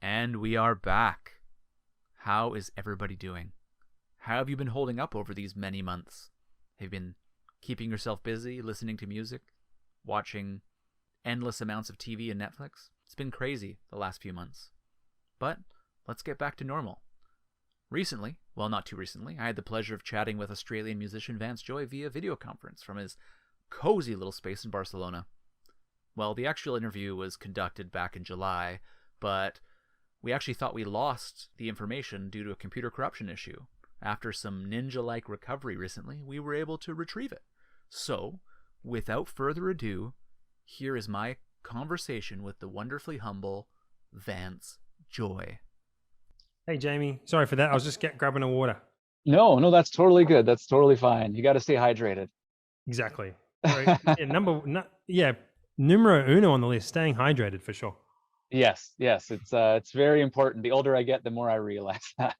And we are back. How is everybody doing? How have you been holding up over these many months? Have you been keeping yourself busy, listening to music, watching endless amounts of TV and Netflix? It's been crazy the last few months. But let's get back to normal. Recently, well, not too recently, I had the pleasure of chatting with Australian musician Vance Joy via video conference from his cozy little space in Barcelona. Well, the actual interview was conducted back in July, but we actually thought we lost the information due to a computer corruption issue. After some ninja-like recovery recently, we were able to retrieve it. So, without further ado, here is my conversation with the wonderfully humble Vance Joy. Hey, Jamie. Sorry for that. I was just grabbing a water. No, that's totally good. That's totally fine. You got to stay hydrated. Exactly. Numero uno on the list, staying hydrated for sure. Yes. It's very important. The older I get, the more I realize that.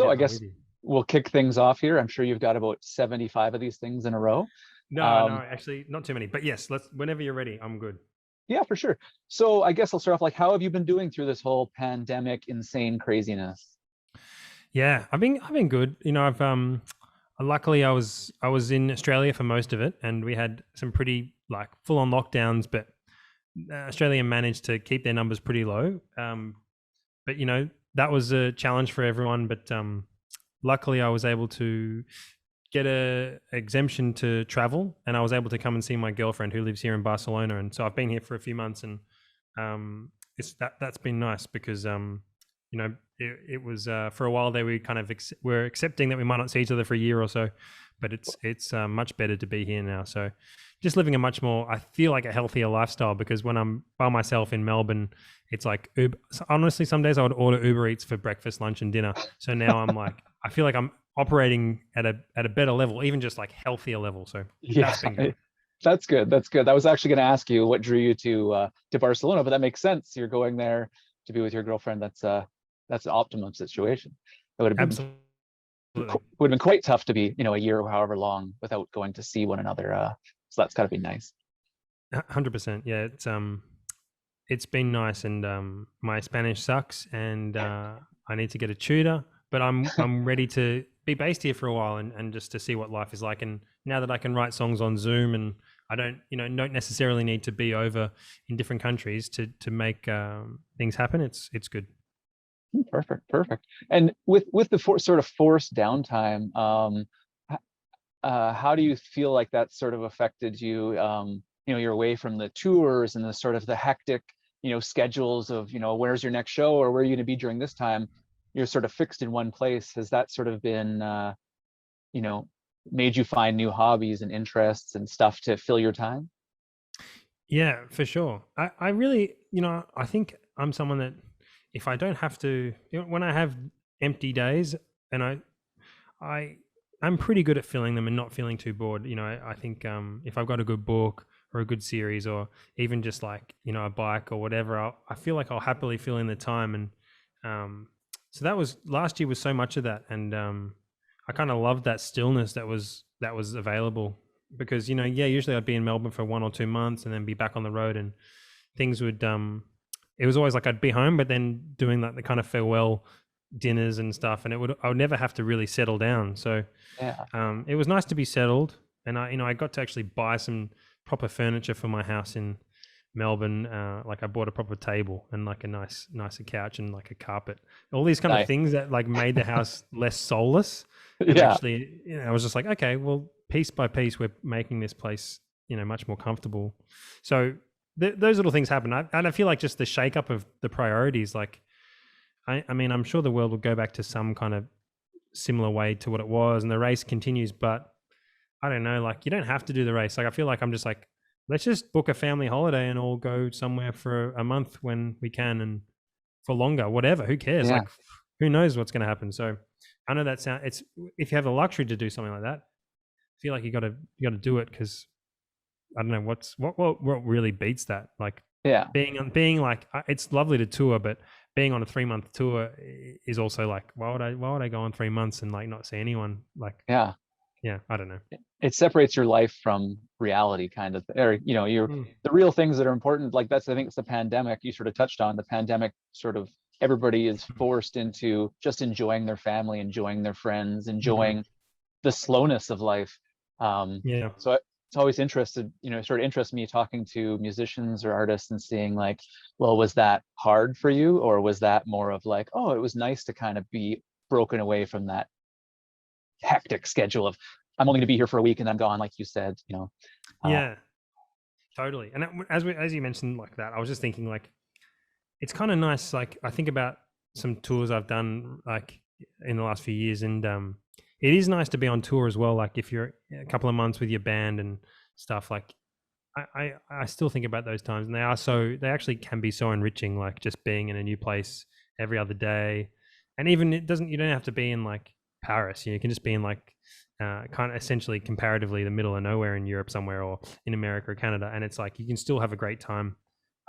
I guess we'll kick things off here. I'm sure you've got about 75 of these things in a row. No, actually not too many. But yes, whenever you're ready, I'm good. Yeah, for sure. So I guess I'll start off how have you been doing through this whole pandemic, insane craziness? Yeah, I've been good. I've luckily I was in Australia for most of it, and we had some pretty full on lockdowns, but Australia managed to keep their numbers pretty low. But that was a challenge for everyone. But luckily I was able to get a exemption to travel, and I was able to come and see my girlfriend who lives here in Barcelona, and so I've been here for a few months, and that's been nice because it was for a while there we kind of were accepting that we might not see each other for a year or so, but it's much better to be here now. So just living a much more, I feel like, a healthier lifestyle, because when I'm by myself in Melbourne, it's like Uber. Honestly, some days I would order Uber Eats for breakfast, lunch, and dinner. So now I'm I feel like I'm operating at a better level, even just healthier level. So yeah, that's good. I was actually going to ask you what drew you to Barcelona, but that makes sense. You're going there to be with your girlfriend. That's an optimum situation. It would have been quite tough to be a year or however long without going to see one another. So that's got to be nice. 100%. Yeah, it's been nice, and my Spanish sucks, and I need to get a tutor, but I'm ready to be based here for a while and just to see what life is like. And now that I can write songs on Zoom, and I don't necessarily need to be over in different countries to make things happen, it's good. Perfect. And with the sort of forced downtime, how do you feel like that sort of affected you? You're away from the tours and the sort of the hectic, schedules of, where's your next show or where are you going to be during this time? You're sort of fixed in one place. Has that sort of been, made you find new hobbies and interests and stuff to fill your time? Yeah, for sure. I really, I think I'm someone that if I don't have to, when I have empty days, and I'm pretty good at filling them and not feeling too bored. I think if I've got a good book or a good series, or even just a bike or whatever, I feel like I'll happily fill in the time. And so that was last year was so much of that, and I kind of loved that stillness that was available, because usually I'd be in Melbourne for 1 or 2 months and then be back on the road, and things would it was always I'd be home, but then doing the kind of farewell dinners and stuff, and I would never have to really settle down. So yeah, it was nice to be settled, and I got to actually buy some proper furniture for my house in Melbourne. I bought a proper table and a nicer couch and a carpet, all these kind of things that made the house less soulless. And actually, I was just okay, well, piece by piece, we're making this place, much more comfortable. So those little things happen. And I feel like just the shake up of the priorities, I mean, I'm sure the world will go back to some kind of similar way to what it was, and the race continues, but I don't know, you don't have to do the race. I feel like I'm just let's just book a family holiday and all go somewhere for a month when we can, and for longer, whatever, who cares? Yeah. Who knows what's going to happen? So I know it's, if you have the luxury to do something like that, I feel like you got to do it, because I don't know what really beats that. Being it's lovely to tour, but being on a 3-month tour is also why would I go on 3 months and not see anyone? Yeah, yeah, I don't know. It separates your life from reality, kind of, or you're Mm. the real things that are important. Like I think it's the pandemic you sort of touched on. The pandemic sort of, everybody is forced into just enjoying their family, enjoying their friends, Mhm. enjoying the slowness of life. Yeah. So it's always sort of interests me talking to musicians or artists and seeing like, well, was that hard for you, or was that more of like, oh, it was nice to kind of be broken away from that hectic schedule of, I'm only going to be here for a week and I'm gone, like you said, uh, Yeah, totally. And as you mentioned like that, I was just thinking like it's kind of nice. Like I think about some tours I've done like in the last few years, and it is nice to be on tour as well. Like if you're a couple of months with your band and stuff, like I still think about those times, and they actually can be so enriching. Like just being in a new place every other day, and even you don't have to be in like Paris. You can just be in like kind of essentially comparatively the middle of nowhere in Europe somewhere, or in America or Canada, and it's like you can still have a great time.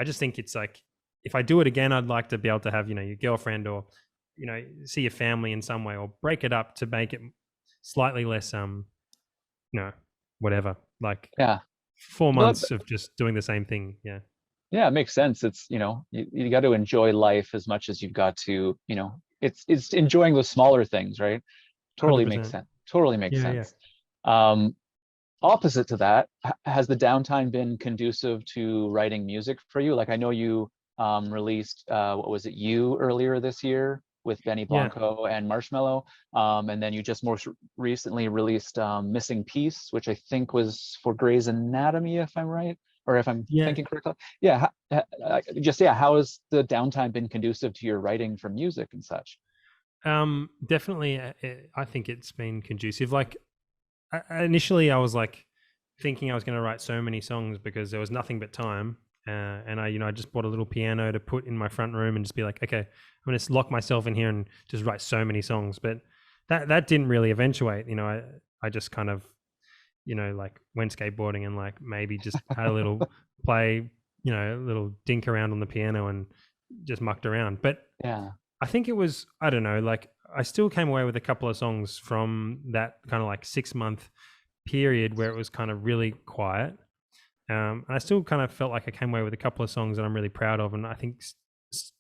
I just think it's like if I do it again, I'd like to be able to have your girlfriend or see your family in some way, or break it up to make it slightly less whatever, like yeah. 4 Well, months of just doing the same thing. Yeah. yeah, it makes sense. It's, you got to enjoy life as much as you've got to, it's enjoying those smaller things, right? Totally makes 100%. sense. Totally makes Yeah. Yeah. sense. Um, Opposite to that, has the downtime been conducive to writing music for you? Like I know you released what was it, You earlier this year with Benny Yeah. Blanco and Marshmello, and then you just most recently released Missing Piece, which I think was for Grey's Anatomy, if I'm right, or if I'm Yeah. thinking correctly. Yeah, how has the downtime been conducive to your writing for music and such? Definitely. I think it's been conducive. Like initially, I was like thinking I was going to write so many songs because there was nothing but time. And I just bought a little piano to put in my front room and just be like, okay, I'm going to lock myself in here and just write so many songs. But that didn't really eventuate. I just kind of, like went skateboarding and like maybe just had a little play, a little dink around on the piano and just mucked around. But Yeah, I think it was, I don't know, like I still came away with a couple of songs from that kind of like 6 month period where it was kind of really quiet. And I still kind of felt like I came away with a couple of songs that I'm really proud of. And I think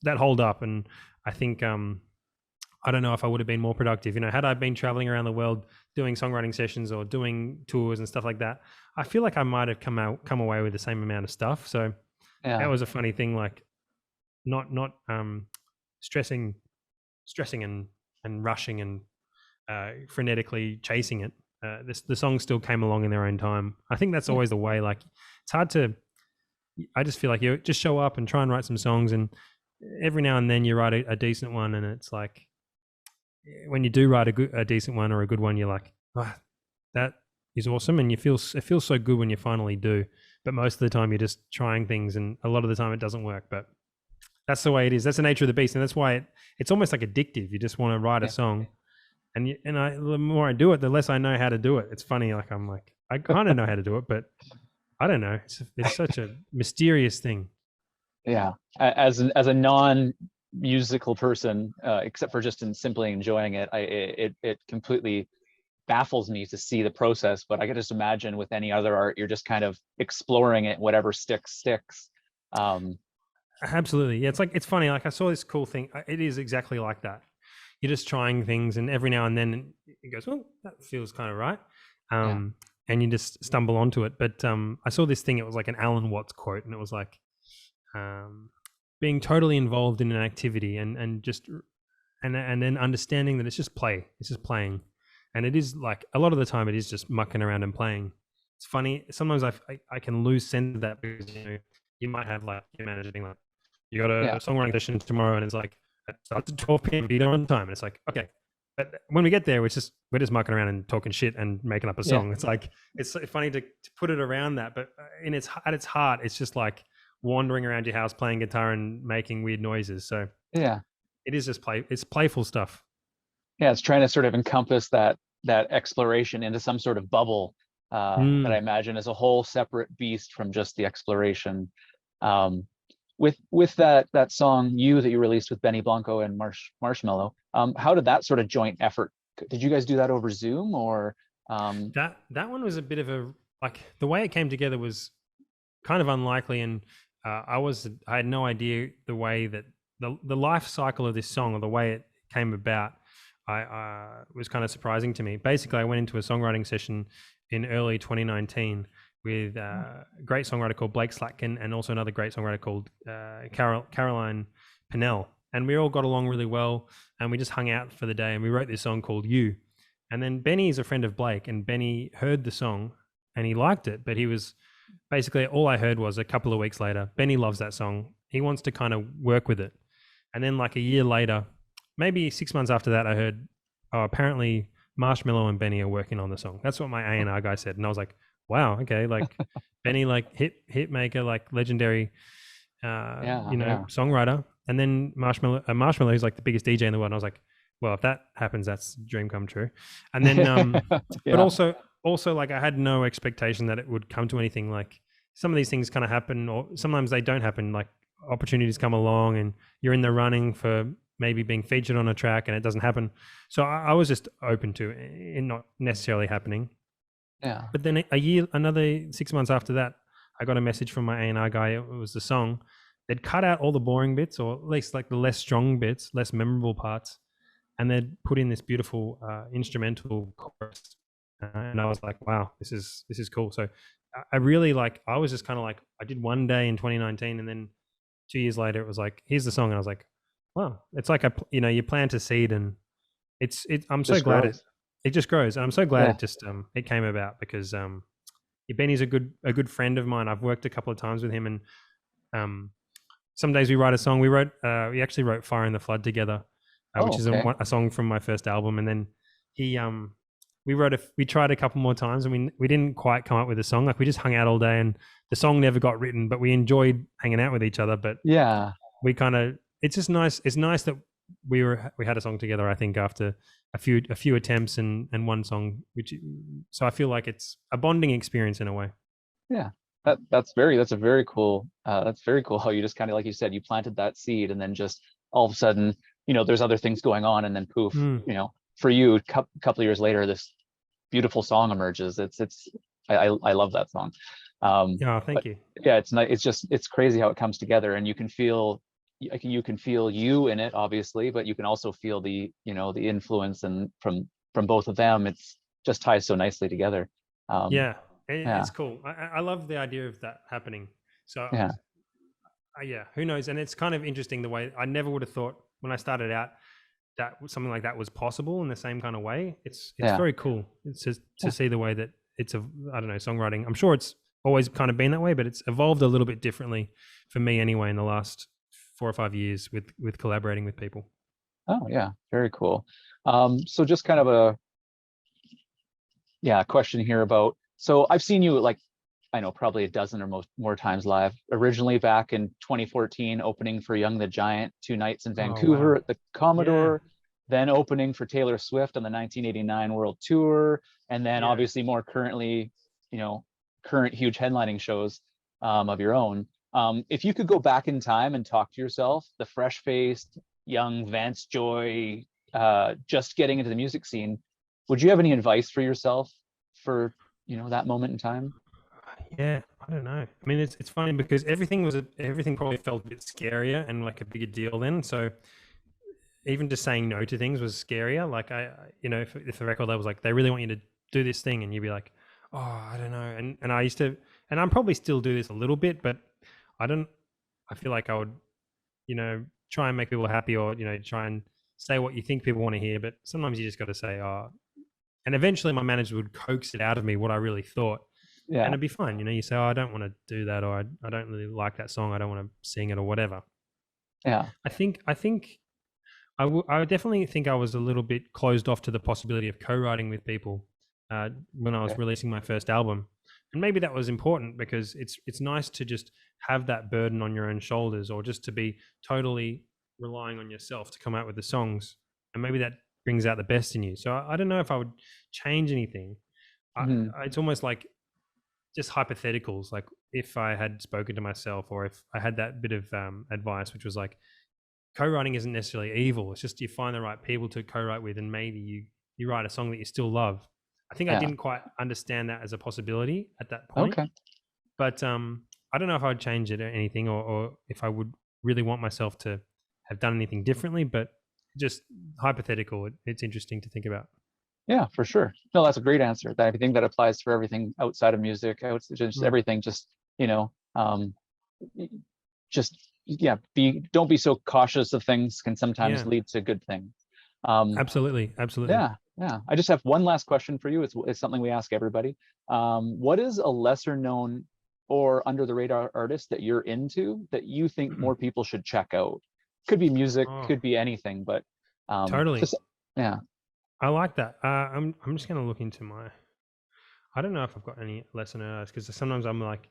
that hold up. And I think, I don't know if I would have been more productive. Had I been traveling around the world doing songwriting sessions or doing tours and stuff like that, I feel like I might have come away with the same amount of stuff. So that yeah, was a funny thing, like not stressing and rushing and frenetically chasing it. The songs still came along in their own time. I think that's yeah, always the way. Like it's hard to. I just feel like you just show up and try and write some songs, and every now and then you write a decent one, and it's like when you do write a decent one or a good one, you're like, oh, that is awesome, and it feels so good when you finally do. But most of the time, you're just trying things, and a lot of the time, it doesn't work. But that's the way it is. That's the nature of the beast, and that's why it's almost like addictive. You just want to write a yeah. song, and the more I do it, the less I know how to do it. It's funny. Like I'm like I kind of know how to do it, but I don't know. It's such a mysterious thing. Yeah, as a non-musical person, except for just in simply enjoying it, it completely baffles me to see the process. But I can just imagine with any other art, you're just kind of exploring it. Whatever sticks. Um, Absolutely. Yeah, it's funny. Like I saw this cool thing. It is exactly like that. You're just trying things, and every now and then it goes, "Oh, that feels kind of right," yeah, and you just stumble onto it. But I saw this thing. It was like an Alan Watts quote, and it was like, being totally involved in an activity, and just and then understanding that it's just play. It's just playing, and it is like a lot of the time it is just mucking around and playing. It's funny. Sometimes I can lose sense of that because you might have like your manager being like, you got a yeah, songwriting session tomorrow, and it's like it starts at 12 p.m. Be there on time, and it's like okay. But when we get there, we're just mucking around and talking shit and making up a yeah, song. It's like it's so funny to put it around that, but at its heart, it's just like wandering around your house playing guitar and making weird noises. So yeah, it is just play. It's playful stuff. yeah. It's trying to sort of encompass that exploration into some sort of bubble that I Mm. imagine is a whole separate beast from just the exploration. Um, with that song You that you released with Benny Blanco and Marshmello, how did that sort of joint effort? Did you guys do that over Zoom or? That one was a bit of a, like, the way it came together was kind of unlikely, and I had no idea the way that the life cycle of this song, or the way it came about, I was kind of surprising to me. Basically, I went into a songwriting session in early 2019 with a great songwriter called Blake Slatkin, and also another great songwriter called Caroline Pinnell, and we all got along really well, and we just hung out for the day, and we wrote this song called You. And then Benny is a friend of Blake, and Benny heard the song and he liked it, but he was basically, all I heard was a couple of weeks later, Benny loves that song. He wants to kind of work with it. And then like a year later, maybe 6 months after that, I heard, oh, apparently Marshmello and Benny are working on the song. That's what my A&R guy said. And I was like, wow, okay. Like Benny, like hit maker, like legendary, songwriter. And then Marshmello, who's like the biggest DJ in the world. And I was like, well, if that happens, that's a dream come true. And then, but also like I had no expectation that it would come to anything. Like some of these things kind of happen, or sometimes they don't happen. Like opportunities come along and you're in the running for maybe being featured on a track and it doesn't happen. So I was just open to it not necessarily happening. Yeah. But then another 6 months after that, I got a message from my A&R guy. It was the song. They'd cut out all the boring bits, or at least like the less strong bits, less memorable parts, and they'd put in this beautiful instrumental chorus. And I was like, wow, this is cool. So I really I was just kind of like, I did one day in 2019, and then 2 years later it was like, here's the song. And I was like, wow, it's like you plant a seed and I'm so glad it just grows. And I'm so glad it just it came about, because Benny's a good friend of mine. I've worked a couple of times with him, and some days we write a song. We actually wrote Fire in the Flood together, which is a song from my first album. And then we tried a couple more times, and we didn't quite come up with a song. Like we just hung out all day, and the song never got written, but we enjoyed hanging out with each other. But yeah, we kind of, it's just nice. It's nice that we had a song together, I think, after a few attempts and one song, so I feel like it's a bonding experience in a way. Yeah. That's very cool. That's very cool how you just kind of, like you said, you planted that seed, and then just all of a sudden, there's other things going on, and then poof, for you, couple of years later, this beautiful song emerges. I love that song. Thank you. Yeah, it's nice. It's crazy how it comes together, and you can feel you in it, obviously, but you can also feel the influence and from both of them. It's just ties so nicely together. It's cool. I love the idea of that happening. So who knows? And it's kind of interesting the way I never would have thought when I started out that something like that was possible in the same kind of way. It's very cool. It's just to see the way that it's songwriting. I'm sure it's always kind of been that way, but it's evolved a little bit differently for me anyway in the last 4 or 5 years with collaborating with people. Oh yeah, very cool. So just kind of a question here about, so I've seen you, like, I know probably a dozen or more times live. Originally back in 2014, opening for Young the Giant 2 nights in Vancouver at the Commodore, then opening for Taylor Swift on the 1989 World Tour, and then obviously more currently, current huge headlining shows of your own. If you could go back in time and talk to yourself, the fresh-faced young Vance Joy, just getting into the music scene, would you have any advice for yourself for that moment in time? Yeah, I don't know. I mean, it's funny because everything probably felt a bit scarier and like a bigger deal then. So even just saying no to things was scarier. Like if the record label was like, they really want you to do this thing, and you'd be like, oh, I don't know. And I used to, and I'm probably still do this a little bit, but I feel like I would, try and make people happy, or, try and say what you think people want to hear. But sometimes you just got to say, oh, and eventually my manager would coax it out of me what I really thought. Yeah. And it'd be fine. You say, oh, I don't want to do that, or I don't really like that song. I don't want to sing it, or whatever. Yeah. I definitely think I was a little bit closed off to the possibility of co-writing with people when I was releasing my first album. And maybe that was important because it's nice to just have that burden on your own shoulders, or just to be totally relying on yourself to come out with the songs. And maybe that brings out the best in you. So I don't know if I would change anything. It's almost like just hypotheticals. Like if I had spoken to myself, or if I had that bit of advice, which was like, co-writing isn't necessarily evil. It's just you find the right people to co-write with, and maybe you write a song that you still love. I think I Yeah. didn't quite understand that as a possibility at that point. Okay. But I don't know if I'd change it or anything, or if I would really want myself to have done anything differently. But just hypothetical, it's interesting to think about. Yeah, for sure. No, that's a great answer. I think that applies for everything outside of music, just everything. Just just don't be so cautious of things. Can sometimes lead to good things. Absolutely. Yeah. I just have one last question for you. It's something we ask everybody. What is a lesser known or under the radar artist that you're into that you think more people should check out? Could be music, could be anything, but totally. Yeah. I like that. I'm just gonna look into my. I don't know if I've got any lesser known artists, because sometimes I'm like,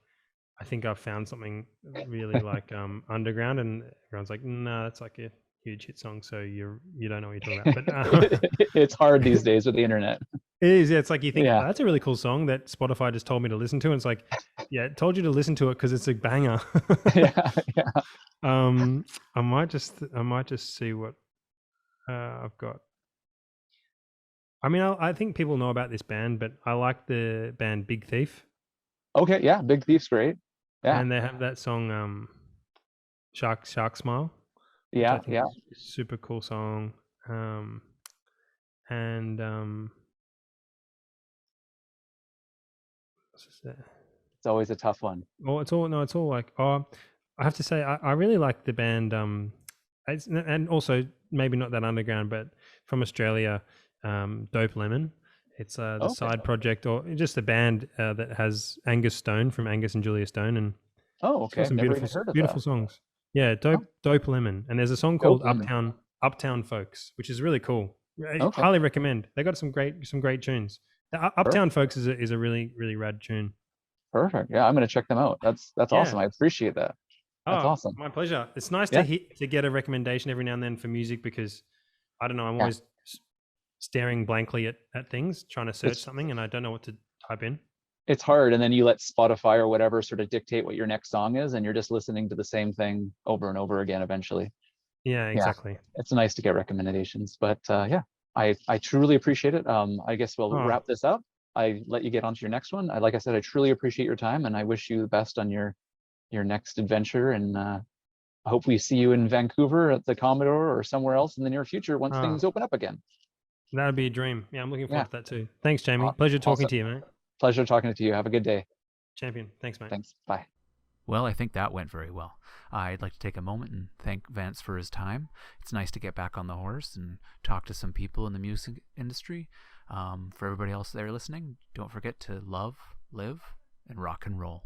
I think I've found something really like underground, and everyone's like, no, that's like a huge hit song, so you don't know what you're talking about. But it's hard these days with the internet. It is. Yeah, it's like you think, oh, that's a really cool song that Spotify just told me to listen to, and it's like, yeah, it told you to listen to it because it's a banger. Yeah. I might just see what I've got. I mean, I think people know about this band, but I like the band Big Thief. Okay, yeah, Big Thief's great. Yeah, and they have that song, Shark Smile. Yeah, Super cool song. It's always a tough one. Oh, it's all like, I have to say, I really like the band, and also maybe not that underground, but from Australia, Dope Lemon. It's the side project, or just a band that has Angus Stone from Angus and Julia Stone, and some beautiful songs. Yeah, Dope Lemon, and there's a song called Uptown Folks, which is really cool. I highly recommend. They got some great tunes. Uptown Folks is a really, really rad tune. Perfect. Yeah, I'm gonna check them out. That's awesome. I appreciate that. That's awesome. My pleasure. It's nice to get a recommendation every now and then for music, because I don't know, I'm always staring blankly at things, trying to search something, and I don't know what to type in. It's hard, and then you let Spotify or whatever sort of dictate what your next song is, and you're just listening to the same thing over and over again eventually. Yeah, exactly. Yeah, it's nice to get recommendations, but I truly appreciate it. I guess we'll wrap this up. I let you get on to your next one. Like I said, I truly appreciate your time, and I wish you the best on your next adventure, and I hope we see you in Vancouver at the Commodore or somewhere else in the near future once things open up again. That would be a dream. Yeah, I'm looking forward to that too. Thanks, Jamie. Pleasure talking to you, mate. Pleasure talking to you. Have a good day. Champion. Thanks, mate. Thanks. Bye. Well, I think that went very well. I'd like to take a moment and thank Vance for his time. It's nice to get back on the horse and talk to some people in the music industry. For everybody else there listening, don't forget to love, live, and rock and roll.